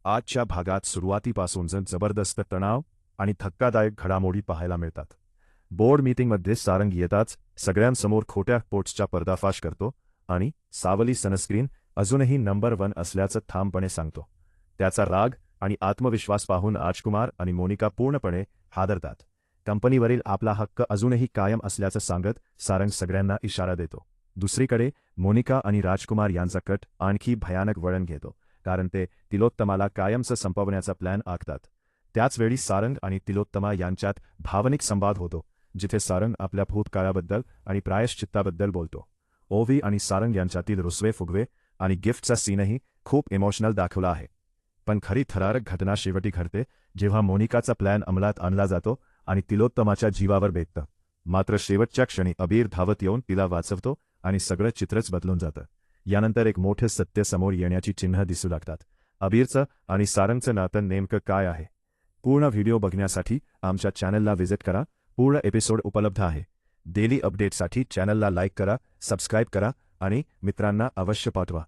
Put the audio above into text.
आजच्या भागात सुरुवातीपासून जबरदस्त तणाव आणि धक्कादायक घडामोडी पाहायला मिळतात. बोर्ड मीटिंगमध्ये सारंग येताच सगळ्यांसमोर खोट्या पोस्टचा पर्दाफाश करतो आणि सावली सनस्क्रीन अजूनही नंबर 1 असल्याचं ठामपणे सांगतो. त्याचा राग आणि आत्मविश्वास पाहून राजकुमार आणि मोनिका पूर्णपणे हादरतात. कंपनीवरील आपला हक्क अजूनही कायम असल्याचं सांगत सारंग सगळ्यांना इशारा देतो. दुसरीकडे मोनिका आणि राजकुमार यांचा कट आणखी भयानक वळण घेतो, कारण ते तिलोत्तमाला कायमचं संपवण्याचा प्लॅन आखतात. त्याचवेळी सारंग आणि तिलोत्तमा यांच्यात भावनिक संवाद होतो, जिथे सारंग आपल्या भूतकाळाबद्दल आणि प्रायश्चित्ताबद्दल बोलतो. ओवी आणि सारंग यांच्यातील रुसवे-फुगवे आणि गिफ्टचा सीनही खूप इमोशनल दाखवला आहे. पण खरी थरारक घटना शेवटी घडते, जेव्हा मोनिकाचा प्लॅन अंमलात आणला जातो आणि तिलोत्तमाच्या जीवावर बेततं. मात्र शेवटच्या क्षणी अबीर धावत येऊन तिला वाचवतो आणि सगळं चित्रच बदलून जातं. यानंतर एक मोठं सत्य समोर येण्याची चिन्ह दिसू लागतात. अबीरचं आणि सारंगचं नातं नेमकं काय आहे? पूर्ण व्हिडिओ बघण्यासाठी आमच्या चॅनलला व्हिजिट करा. पूर्ण एपिसोड उपलब्ध आहे. डेली अपडेटसाठी चॅनलला लाईक करा, सबस्क्राईब करा आणि मित्रांना अवश्य पाठवा.